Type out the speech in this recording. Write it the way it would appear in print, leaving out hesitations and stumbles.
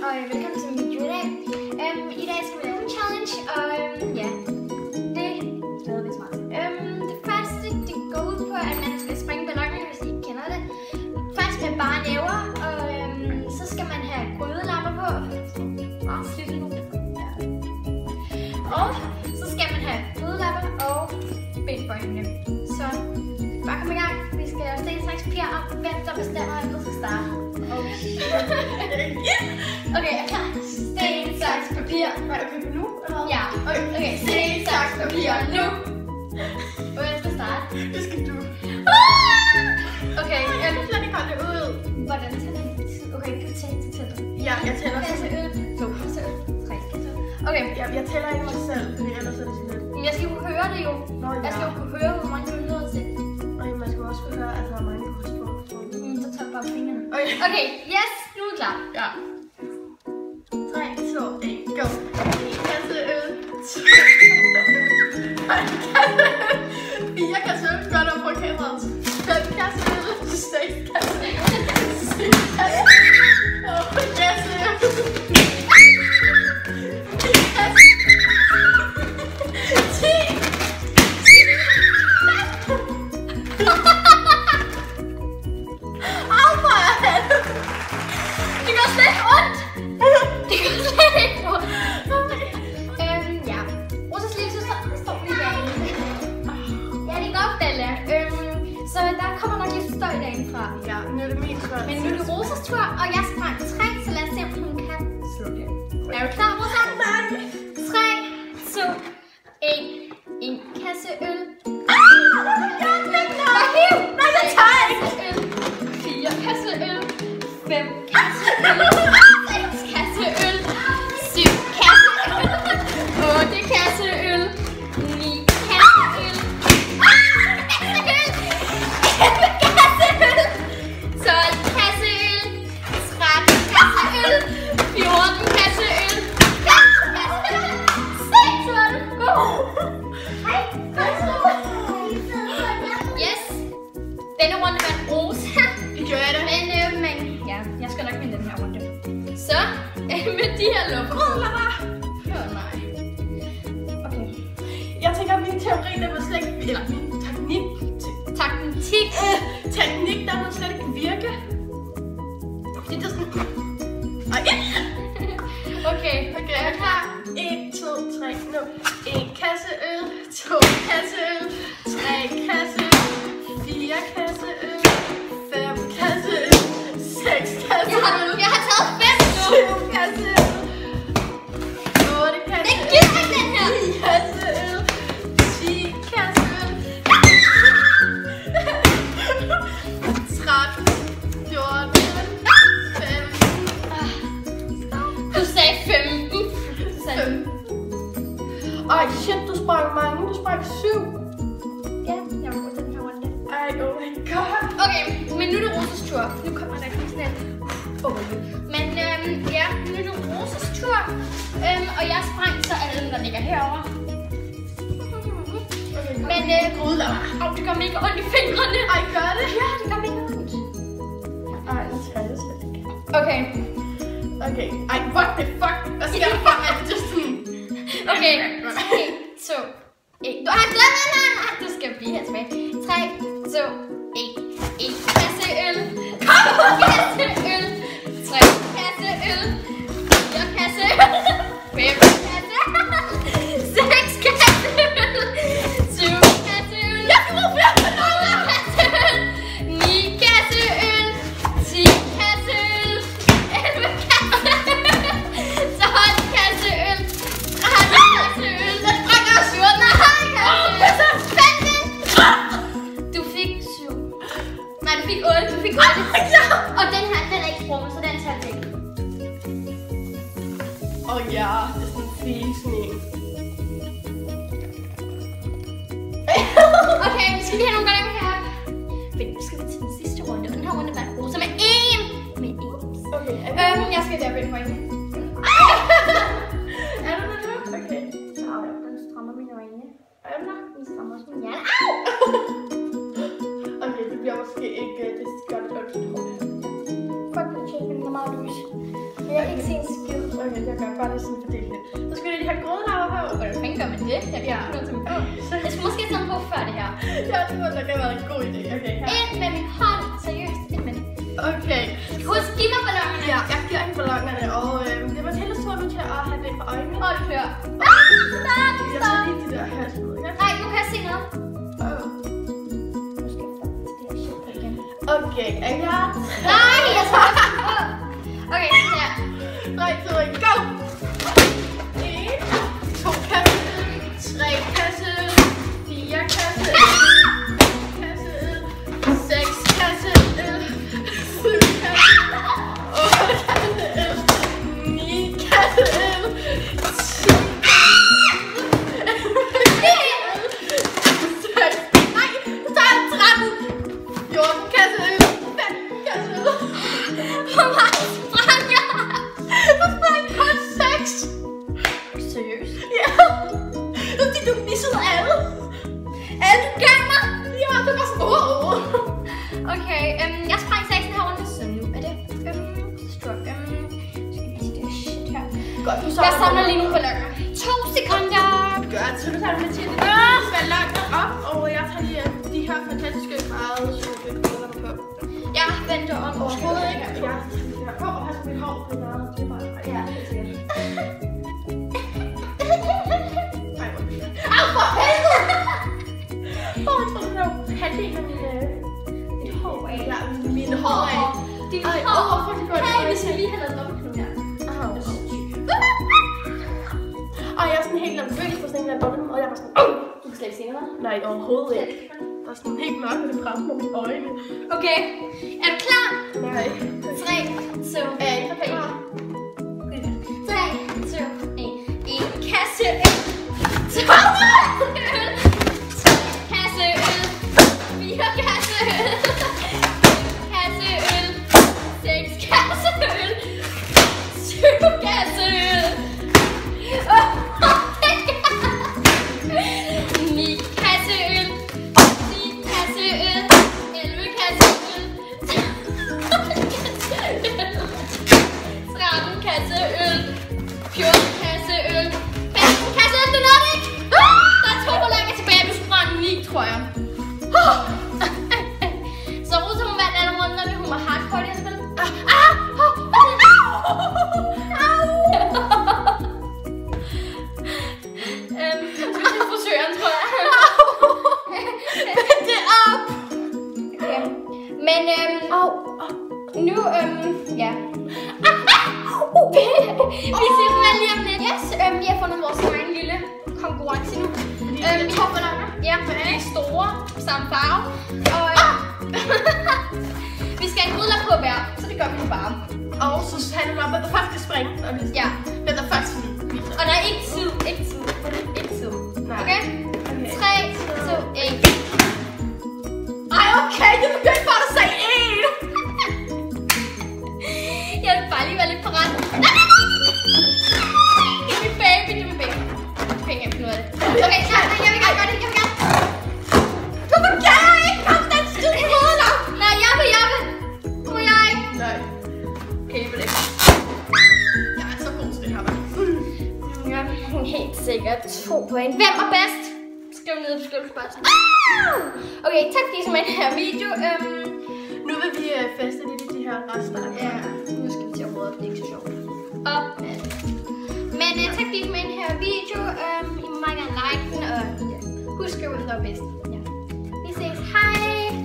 og velkommen til min video i dag. I dag skal vi lave en challenge, og ja, det glæder vi os meget til. Det første, det går ud på, at man skal springe ballonen, hvis I ikke kender det. Først med bare næver, og så skal man have grydelapper på. Og så skal man have grydelapper og ben for øjnene. Så bare kom i gang. Vi skal lave sten, saks, papir, og hvem der bestemmer, at vi skal starte. Okay, jeg er klar. Sten, saks, papir. Okay, nu? Eller? Ja. Okay, sten, saks, papir, nu. Hvem skal starte? Det skal du. Okay, Jeg kan slet ikke holde det ud. hvordan tæller jeg? Okay, du tæller. Ja, jeg tæller Kasse selv. øl, 2 kasse øl, 3 kasse øl. Okay, Jeg tæller ikke mig selv, fordi ellers er det sådan lidt. men jeg skal jo kunne høre det jo. Nå, ja. Jeg skal jo kunne høre, hvor mange du lyder til. Og man skal også kunne høre, at der er mange hus på. Så tager jeg bare fingrene. Okay. Okay, yes, nu er vi klar. Ja. 3, 2, 1, go. En kasse øl. 4 kasse øl. Godt op på kameraet. 5 kasse øl. 6 kasse øl. 7 kasse øl. 8 kasse øl. 10 kasse øl. 10. Au, hvor er det? Det gør slet ikke ondt. Det gør slet ikke ondt. Ja. Rosas lille søster står lige derinde. Ja, det går op, Dalle. Så der kommer nok lidt støj derindefra. Ja, nu er det min tur. Men nu er det Rosas tur, og jeg sprang 3, så lad os se, om hun kan slå det. Er du klar, Rosa? Nej. 3, 2, 1. En kasse øl. Nej, jeg tager ikke. 4 kasse øl. 5 kasse øl. 6 kasse øl. 7 kasse øl. 8 kasse øl. 9 kasse øl. 12 kasse øl. 13 kasse øl. 14 kasse øl. 15 kasse øl. 16 Yes. Denne runde vandt Rosa. Det gør jeg da. Men ja, jeg skal nok vinde den her runde. Så, med de her lukkeruller. Nej. Okay. Jeg tænker, at min teori, der vil slet ikke... Eller min teknik... Teknik, der vil slet ikke virke. Fordi det er sådan... Okay, er jeg klar? 1, 2, 3, nu. 1 kasse øl. 2 kasse øl. 3 kasse øl. 4 kasse øl. 5 kasse øl. 6 kasse øl. Jeg har taget 5 nu. 7 kasse øl. 8 kasse øl. Det giver ikke den her. 9 kasse øl. 10 kasse øl. 13, 14, 15. Du sagde 15. Ej, shit, du sprang mange. Du sprang 7. Ja, jeg var på den her runde. Ej, oh my god. Okay, men nu er det Rosas tur. Nu kommer der ikke sådan et... Men ja, nu er det Rosas tur. Og jeg sprang så alle dem, der ligger herovre. Men det gør mega ondt i fingrene. Ej, gør det? Ja, det gør mega ondt. Ej, nu tager jeg slet ikke. Okay. Okay. Ej, what the fuck? Hvad sker der for mig? Det er sådan... Okay. 3, 2, 1. Du har glemt mig. Du skal blive her tilbage. 3, 2, 1. En kasse øl. 2 kasse øl. 3 kasse øl. 4 kasse øl. 5 kasse øl. 6 kasse øl. 7 kasse øl. Jeg skal bruge flere balloner. 8 kasse øl. 9 kasse øl. 10 kasse øl. 11 kasse øl. 12 kasse øl. 13 kasse øl. Jeg springer 14 kasse øl. 15. Du fik 7. Nej, du fik 8. Du fik 8. Og den her, den er ikke sprunget, så den tager jeg ikke. Åh ja, det er sådan en fisning. Okay, vi skal lige have nogle gange her. Men nu skal vi til den sidste runde, og den her runde vandt Rosa med 1. Med 1. Okay, Jeg skal der vende øjnene. Er du med nu? Okay. Au, den strammer mine øjne. Er du der? Den strammer også mine hjerne. Au! Okay, det bliver måske ikke... Det gør det godt. Fuck, det er meget lys. Jeg kan ikke se en skid. Okay, jeg gør bare det sådan fordelt her. Så skal jeg lige have grødlaver på. Hvordan fanden gør man det? Jeg kan ikke noget til mig på. Jeg skulle måske sådan på før det her. Ja, det må nok have været en god idé. Okay, her. Ind med min hånd. Seriøst, ind med det. Okay. Husk, giv mig ballonerne. Ja, jeg giver hende ballonerne, og det var Mathildes tur nu til at have det for øjnene. Hold kør. Jeg tager lige de der her ud, ja? Nej, nu kan jeg se noget. Okay, er jeg? Nej, jeg skal på. Okay, ja. 3, 2, 1, go! 1, 2 kasseøl, 3 kasseøl, 4 kasseøl, 5 kasseøl, 6 kasseøl, 7 kasseøl, 8 kasseøl, 9 kasseøl, 10 Hvor mange sprang jeg? Der sprang kun 6. Seriøst? Ja. Det er fordi, du missede alle. Alle du gav mig? Ja, det var sådan, Okay, jeg sprang 6 herovre, så nu er det stort. Skal vi se det shit her. Godt, du Jeg samler lige nogle balloner. 2 sekunder. Godt, så du tager det med til det. Skal langt op, og jeg tager lige de her fantastiske farvede solfælder på. Jeg venter om Overhovedet ikke. Jeg tager de her på, og har mit hår på noget. Det er bare, ja, det er sikkert. Ej, hvor vildt. Au, for helvede! Jeg tror, det var halvdelen af mit hår af. Ja, mine hår af. Dit Ej, hår. hvorfor det gjorde det? Hey, hvis jeg lige havde lavet dobbeltknude her. Og jeg er sådan helt nervøs på sådan en eller anden, og jeg var sådan, Du kan slet ikke se noget. nej, overhovedet ikke. Der er sådan helt mørkt, og det brænder på mine øjne. Okay, er du klar? Nej. 3, 2, Er I klar? 3, 2, 1. En kasse øl. 2 øl. 3 kasse øl. 4 kasse øl. Kasse øl. 6 kasse øl. 7 kasse øl. 9 kasse øl. 10 kasse øl. 11 kasse øl. 13 kasse øl. 14 kasse øl. 15 kasse øl. Du nåede det ikke. Der er 2 balloner tilbage. Du sprang 9, tror jeg. Så Rosa må være alle runder, hun var hardcore i det her spil. Det er frisøren, tror jeg. Det er op! Okay. Men nu, ja. Vi ses med lige om lidt. Yes, vi har fundet vores egen lille konkurrence nu. Vi har balloner. Ja, de er store, samme farve. Og vi skal have grydler på hver, så det gør vi nu bare. Og så handler det om, at der først skal springe, og det Ja. den der først viser. Og der er ikke tid. Ikke tid. Ikke tid. Nej. Okay? Okay. 3, 2, 1. Ej, okay, det begyndte bare at sige 1. Jeg vil bare lige være lidt parat. Det er min baby, det er min baby. Penge er på noget af det. Okay, jeg vil gerne gøre det, jeg vil gerne. Hvorfor kan jeg ikke komme den skide i hovedet nu? Nej, jeg vil. Må jeg ikke? Nej. Okay, jeg vil ikke. Jeg er så god til det her, hva'? Ja, helt sikkert 2 point. Hvem er bedst? Skriv ned i beskrivelsesboksen. Okay, tak fordi I så med den her video. Nu vil vi feste lidt i de her rester. Ja, nu skal vi til at råde, det er ikke så sjovt. Men tak fordi I så med den her video. I må meget gerne like den, og husk at skrive, hvis der er bedst. Ja. Vi ses. Hej!